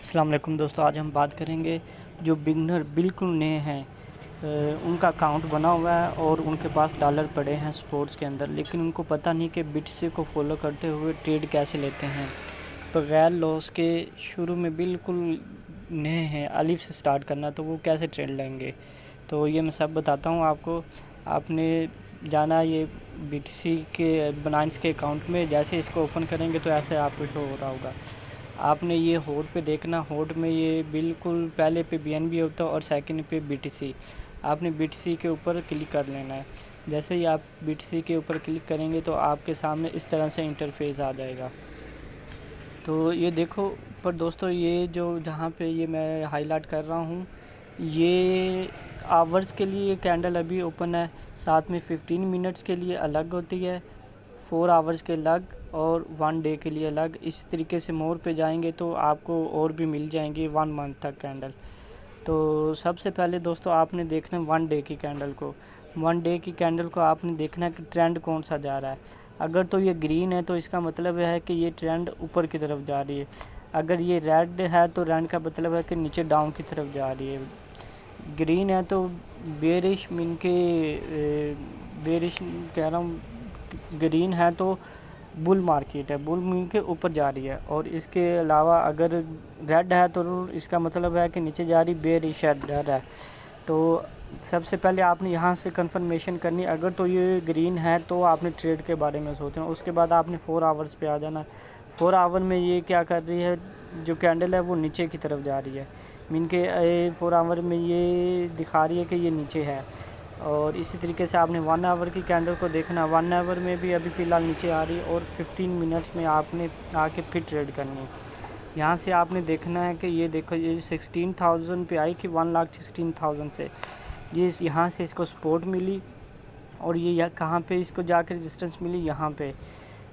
السلام علیکم دوستو، آج ہم بات کریں گے جو بگنر بالکل نئے ہیں ان کا اکاؤنٹ بنا ہوا ہے اور ان کے پاس ڈالر پڑے ہیں سپورٹس کے اندر، لیکن ان کو پتہ نہیں کہ BTC کو فالو کرتے ہوئے ٹریڈ کیسے لیتے ہیں بغیر لاس کے۔ شروع میں بالکل نئے ہیں، الف سے سٹارٹ کرنا، تو وہ کیسے ٹریڈ لیں گے؟ تو یہ میں سب بتاتا ہوں آپ کو۔ آپ نے جانا یہ BTC کے بنائنس کے اکاؤنٹ میں، جیسے اس کو اوپن کریں گے تو ایسے آپ کو شو ہو رہا ہوگا۔ آپ نے یہ ہوڈ پہ دیکھنا، ہوڈ میں یہ بالکل پہلے پہ BNB ہوتا ہے اور سیکنڈ پہ BTC۔ آپ نے BTC کے اوپر کلک کر لینا ہے۔ جیسے ہی آپ BTC کے اوپر کلک کریں گے تو آپ کے سامنے اس طرح سے انٹرفیس آ جائے گا۔ تو یہ دیکھو پر دوستو، یہ جو جہاں پہ یہ میں ہائی لائٹ کر رہا ہوں، یہ آورز کے لیے یہ کینڈل ابھی اوپن ہے، ساتھ میں 15 منٹس کے لیے الگ ہوتی ہے، 4 آورز کے الگ اور 1 ڈے کے لیے الگ۔ اس طریقے سے مور پہ جائیں گے تو آپ کو اور بھی مل جائیں گے 1 منتھ تک کینڈل۔ تو سب سے پہلے دوستو آپ نے دیکھنا ہے 1 ڈے کی کینڈل کو۔ 1 ڈے کی کینڈل کو آپ نے دیکھنا ہے کہ ٹرینڈ کون سا جا رہا ہے۔ اگر تو یہ گرین ہے تو اس کا مطلب ہے کہ یہ ٹرینڈ اوپر کی طرف جا رہی ہے۔ اگر یہ ریڈ ہے تو ریڈ کا مطلب ہے کہ نیچے ڈاؤن کی طرف جا رہی ہے۔ گرین ہے تو بیرش مین کے بیرش کہہ رہا ہوں، گرین ہے تو بل مارکیٹ ہے، بل مین کے اوپر جا رہی ہے۔ اور اس کے علاوہ اگر ریڈ ہے تو اس کا مطلب ہے کہ نیچے جا رہی بیرش ہے۔ تو سب سے پہلے آپ نے یہاں سے کنفرمیشن کرنی، اگر تو یہ گرین ہے تو آپ نے ٹریڈ کے بارے میں سوچنا۔ اس کے بعد آپ نے 4 آورز پہ آ جانا۔ 4 آور میں یہ کیا کر رہی ہے، جو کینڈل ہے وہ نیچے کی طرف جا رہی ہے، مین کے 4 آور میں یہ دکھا رہی ہے کہ یہ نیچے ہے۔ اور اسی طریقے سے آپ نے 1 آور کی کینڈل کو دیکھنا، 1 آور میں بھی ابھی فی الحال نیچے آ رہی ہے اور 15 منٹس میں آپ نے آ کے پھر ٹریڈ کرنی ہے۔ یہاں سے آپ نے دیکھنا ہے کہ یہ دیکھو، یہ 16,000 پہ آئی کہ 1,16,000 سے یہ یہاں سے اس کو سپورٹ ملی، اور یہ کہاں پہ اس کو جا کے ریزسٹنس ملی، یہاں پہ۔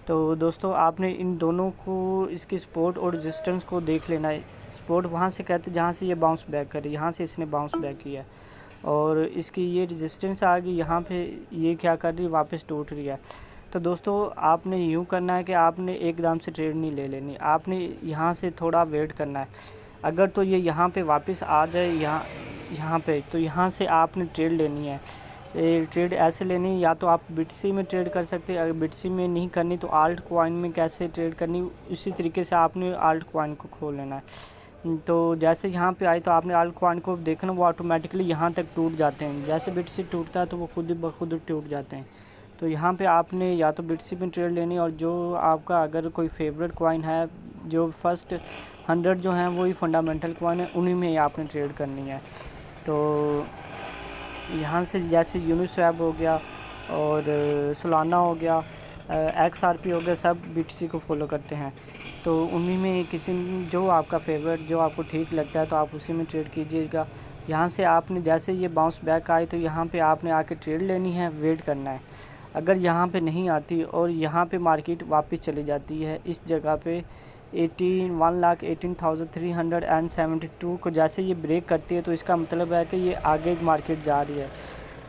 تو دوستو آپ نے ان دونوں کو، اس کی سپورٹ اور ریزسٹنس کو دیکھ لینا ہے۔ سپورٹ وہاں سے کہتے ہیں جہاں سے یہ باؤنس بیک کرے، یہاں سے اس نے باؤنس بیک کیا، اور اس کی یہ ریزسٹنس آ گئی یہاں پہ، یہ کیا کر رہی ہے، واپس ٹوٹ رہی ہے۔ تو دوستو آپ نے یوں کرنا ہے کہ آپ نے ایک دم سے ٹریڈ نہیں لے لینی، آپ نے یہاں سے تھوڑا ویٹ کرنا ہے۔ اگر تو یہ یہاں پہ واپس آ جائے، یہاں پہ، تو یہاں سے آپ نے ٹریڈ لینی ہے۔ ٹریڈ ایسے لینی، یا تو آپ BTC میں ٹریڈ کر سکتے ہیں، اگر BTC میں نہیں کرنی تو آلٹ کوائن میں کیسے ٹریڈ کرنی، اسی طریقے سے آپ نے آلٹ کوائن کو کھول لینا ہے۔ تو جیسے یہاں پہ آئی تو آپ نے آلٹ کوائن کو دیکھنا، وہ آٹومیٹکلی یہاں تک ٹوٹ جاتے ہیں، جیسے BTC ٹوٹتا ہے تو وہ خود بخود ٹوٹ جاتے ہیں۔ تو یہاں پہ آپ نے یا تو BTC میں ٹریڈ لینی، اور جو آپ کا اگر کوئی فیوریٹ کوائن ہے، جو فرسٹ 100 جو ہیں وہی فنڈامنٹل کوائن ہے، انہی میں آپ نے ٹریڈ کرنی ہے۔ تو یہاں سے جیسے یونیسویپ ہو گیا اور سولانا ہو گیا، XRP ہو گیا، سب BTC کو فالو کرتے ہیں۔ تو انہی میں کسی جو آپ کا فیوریٹ، جو آپ کو ٹھیک لگتا ہے تو آپ اسی میں ٹریڈ کیجیے گا۔ یہاں سے آپ نے جیسے یہ باؤنس بیک آئی تو یہاں پہ آپ نے آ کے ٹریڈ لینی ہے، ویٹ کرنا ہے۔ اگر یہاں پہ نہیں آتی اور یہاں پہ مارکیٹ واپس چلی جاتی ہے اس جگہ پہ 1,18,372 کو، جیسے یہ بریک کرتی ہے تو اس کا مطلب ہے کہ یہ آگے مارکیٹ جا رہی ہے۔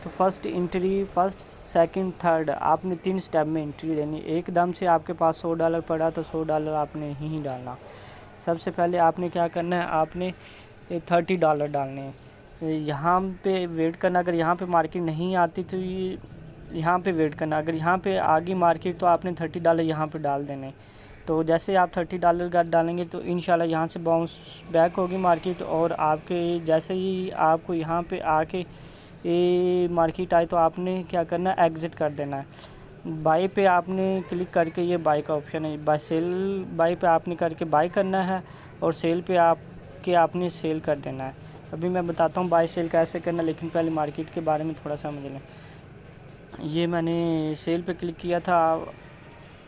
تو first entry, first, second, third, آپ نے 3 سٹیپ میں انٹری لینی۔ ایک دم سے آپ کے پاس $100 پڑا تو $100 آپ نے ہی ڈالنا۔ سب سے پہلے آپ نے کیا کرنا ہے، آپ نے $30 ڈالنے ہیں۔ یہاں پہ ویٹ کرنا، اگر یہاں پہ مارکیٹ نہیں آتی تو یہاں پہ ویٹ کرنا، اگر یہاں پہ آگی مارکیٹ تو آپ نے $30 یہاں پہ ڈال دینے۔ تو جیسے آپ $30 ڈالیں گے تو انشاءاللہ یہاں سے باؤنس بیک ہوگی مارکیٹ، اور آپ کے جیسے ہی آپ کو یہاں پہ آ کے مارکیٹ آئے تو آپ نے کیا کرنا ہے، ایگزٹ کر دینا ہے۔ بائی پہ آپ نے کلک کر کے، یہ بائی کا آپشن ہے، بائی پہ آپ نے کر کے بائی کرنا ہے، اور سیل پہ آپ نے سیل کر دینا ہے۔ ابھی میں بتاتا ہوں بائی سیل کیسے کرنا، لیکن پہلے مارکیٹ کے بارے میں تھوڑا سمجھ لیں۔ یہ میں نے سیل پہ کلک کیا تھا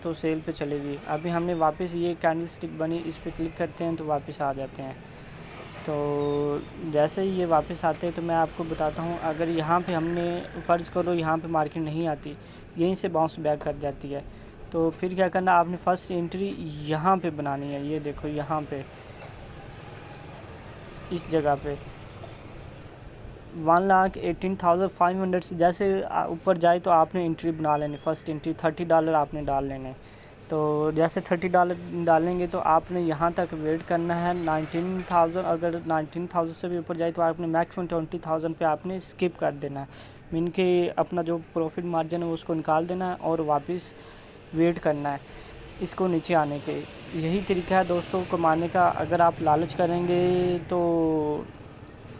تو سیل پہ چلے گی۔ ابھی ہم نے واپس یہ کینڈل سٹک بنی، اس پہ کلک کرتے ہیں تو واپس آ جاتے ہیں۔ تو جیسے ہی یہ واپس آتے ہیں تو میں آپ کو بتاتا ہوں، اگر یہاں پہ ہم نے فرض کرو یہاں پہ مارکیٹ نہیں آتی، یہیں سے باؤنس بیک کر جاتی ہے، تو پھر کیا کرنا، آپ نے فرسٹ انٹری یہاں پہ بنانی ہے۔ یہ دیکھو یہاں پہ، اس جگہ پہ 1,18,500 سے جیسے اوپر جائے تو آپ نے انٹری بنا لینی، فرسٹ انٹری $30 آپ نے ڈال لینے۔ تو جیسے $30 ڈالیں گے تو آپ نے یہاں تک ویٹ کرنا ہے 19,000. اگر 19,000 سے بھی اوپر جائے تو آپ نے میکسیمم 20,000 پہ آپ نے اسکپ کر دینا ہے، مین کہ اپنا جو پروفٹ مارجن ہے اس کو نکال دینا ہے اور واپس ویٹ کرنا ہے اس کو نیچے آنے کے. یہی طریقہ ہے دوستوں کمانے کا. اگر آپ لالچ کریں گے تو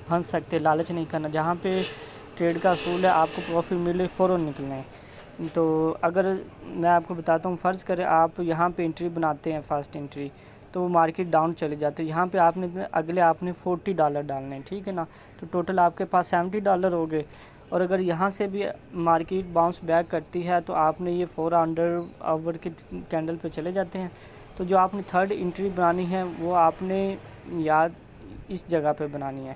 پھنس سکتے، لالچ نہیں کرنا. جہاں پہ ٹریڈ کا اصول ہے آپ کو پروفٹ ملے فوراً نکلنا ہے. تو اگر میں آپ کو بتاتا ہوں، فرض کریں آپ یہاں پہ انٹری بناتے ہیں، فرسٹ انٹری، تو مارکیٹ ڈاؤن چلے جاتے ہیں. یہاں پہ آپ نے اگلے آپ نے $40 ڈالنے ہیں، ٹھیک ہے نا. تو ٹوٹل آپ کے پاس $70 ہو گئے. اور اگر یہاں سے بھی مارکیٹ باؤنس بیک کرتی ہے تو آپ نے یہ 400 آور کے کینڈل پہ چلے جاتے ہیں. تو جو آپ نے تھرڈ انٹری بنانی ہے وہ آپ نے یاد اس جگہ پہ بنانی ہے،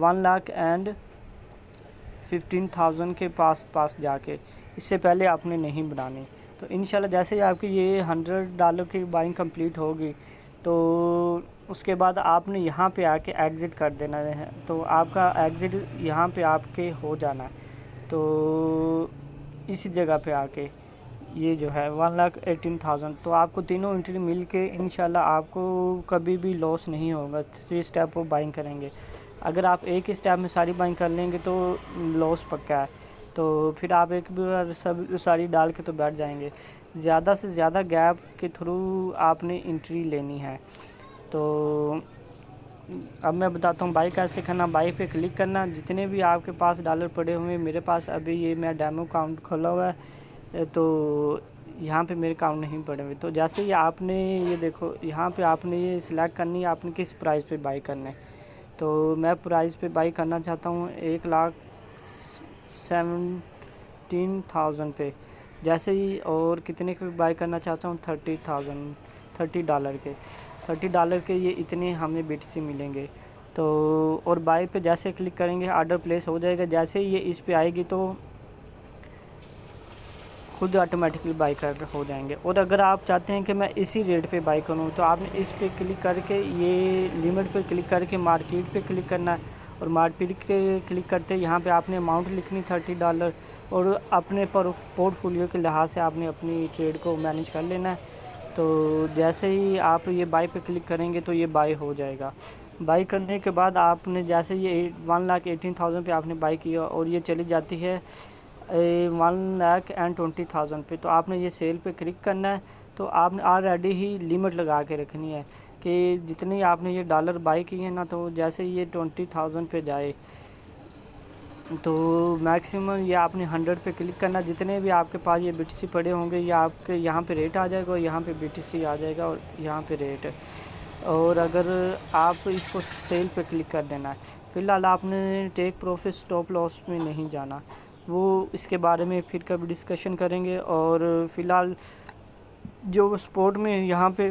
1,15,000 کے پاس جا کے. اس سے پہلے آپ نے نہیں بنانی. تو انشاءاللہ جیسے ہی آپ کی یہ $100 کی بائنگ کمپلیٹ ہوگی تو اس کے بعد آپ نے یہاں پہ آ کے ایگزٹ کر دینا ہے. تو آپ کا ایگزٹ یہاں پہ آپ کے ہو جانا ہے. تو اسی جگہ پہ آ کے یہ جو ہے 1,18,000، تو آپ کو تینوں انٹری مل کے انشاءاللہ آپ کو کبھی بھی لاس نہیں ہوگا. 3 اسٹیپ آف بائنگ کریں گے. اگر آپ ایک ہی اسٹیپ میں ساری بائنگ کر لیں گے تو لاس پکا ہے. تو پھر آپ ایک بار ساری ڈال کے تو بیٹھ جائیں گے. زیادہ سے زیادہ گیپ کے تھرو آپ نے انٹری لینی ہے. تو اب میں بتاتا ہوں بائی کیسے کرنا. بائی پہ کلک کرنا، جتنے بھی آپ کے پاس ڈالر پڑے ہوئے، میرے پاس ابھی یہ میں ڈیمو اکاؤنٹ کھولا ہوا ہے تو یہاں پہ میرے اکاؤنٹ نہیں پڑے ہوئے. تو جیسے ہی آپ نے یہ دیکھو یہاں پہ آپ نے یہ سلیکٹ کرنی ہے آپ نے کس پرائز پہ بائی کرنا ہے. تو میں پرائز پہ بائی کرنا چاہتا ہوں 1,17,000 پہ جیسے ہی. اور کتنے کے بائی کرنا چاہتا ہوں $30 کے. $30 کے یہ اتنے ہمیں BTC ملیں گے. تو اور بائی پہ جیسے کلک کریں گے آرڈر پلیس ہو جائے گا. جیسے ہی یہ اس پہ آئے گی تو خود آٹومیٹکلی بائی ہو جائیں گے. اور اگر آپ چاہتے ہیں کہ میں اسی ریٹ پہ بائی کروں تو آپ نے اس پہ کلک کر کے یہ لیمٹ پہ کلک کر کے مارکیٹ پہ کلک کرنا ہے. اور مارکیٹ کے کلک کرتے یہاں پہ آپ نے اماؤنٹ لکھنی $30 اور اپنے پورٹ فولیو کے لحاظ سے آپ نے اپنی ٹریڈ کو مینیج کر لینا ہے. تو جیسے ہی آپ یہ بائی پہ کلک کریں گے تو یہ بائی ہو جائے گا. بائی کرنے کے بعد آپ نے جیسے یہ 1,18,000 پہ آپ نے بائی کیا اور یہ چلی جاتی ہے 1,20,000 پہ، تو آپ نے یہ سیل پہ کلک کرنا ہے. تو آپ نے آلریڈی ہی لیمٹ لگا کے رکھنی ہے کہ جتنی آپ نے یہ ڈالر بائی کی ہے نا، تو جیسے یہ 20,000 پہ جائے تو میکسیمم یہ آپ نے 100 پہ کلک کرنا. جتنے بھی آپ کے پاس یہ BTC پڑے ہوں گے یہ آپ کے یہاں پہ ریٹ آ جائے گا اور یہاں پہ BTC آ جائے گا اور یہاں پہ ریٹ. اور اگر آپ اس کو سیل پہ کلک کر دینا ہے. فی الحال آپ نے ٹیک پروفٹ اسٹاپ لاس میں نہیں جانا، وہ اس کے بارے میں پھر کبھی ڈسکشن کریں گے. اور فی الحال جو سپورٹ میں یہاں پہ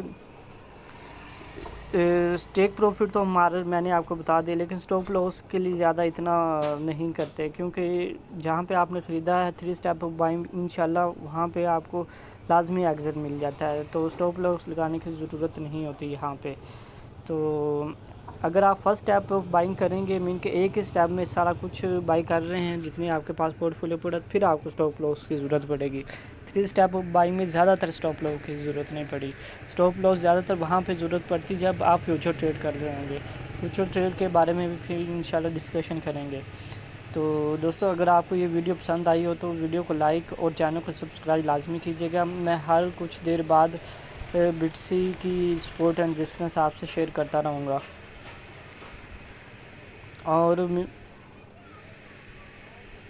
ٹیک پروفٹ تو ہمارا میں نے آپ کو بتا دیا، لیکن اسٹاپ لاس کے لیے زیادہ اتنا نہیں کرتے کیونکہ جہاں پہ آپ نے خریدا ہے 3 اسٹیپ آف بائنگ انشاءاللہ وہاں پہ آپ کو لازمی ایگزٹ مل جاتا ہے. تو اسٹاپ لاس لگانے کی ضرورت نہیں ہوتی یہاں پہ. تو اگر آپ فرسٹ اسٹیپ آف بائنگ کریں گے مین کہ ایک ہی اسٹیپ میں سارا کچھ بائی کر رہے ہیں جتنی آپ کے پاس پورٹ فولیو پڑا، پھر آپ کو اسٹاپ لاس کی ضرورت پڑے گی. 3 اسٹیپ آف بائنگ میں زیادہ تر اسٹاپ لاس کی ضرورت نہیں پڑی. اسٹاپ لاس زیادہ تر وہاں پہ ضرورت پڑتی جب آپ فیوچر ٹریڈ کر رہے ہوں گے. فیوچر ٹریڈ کے بارے میں بھی پھر انشاءاللہ ڈسکشن کریں گے. تو دوستو اگر آپ کو یہ ویڈیو پسند آئی ہو تو ویڈیو کو لائک اور چینل کو سبسکرائب لازمی کیجیے گا. میں ہر کچھ دیر بعد BTC کی سپورٹ اینڈ ریزسٹنس آپ سے شیئر کرتا رہوں گا. اور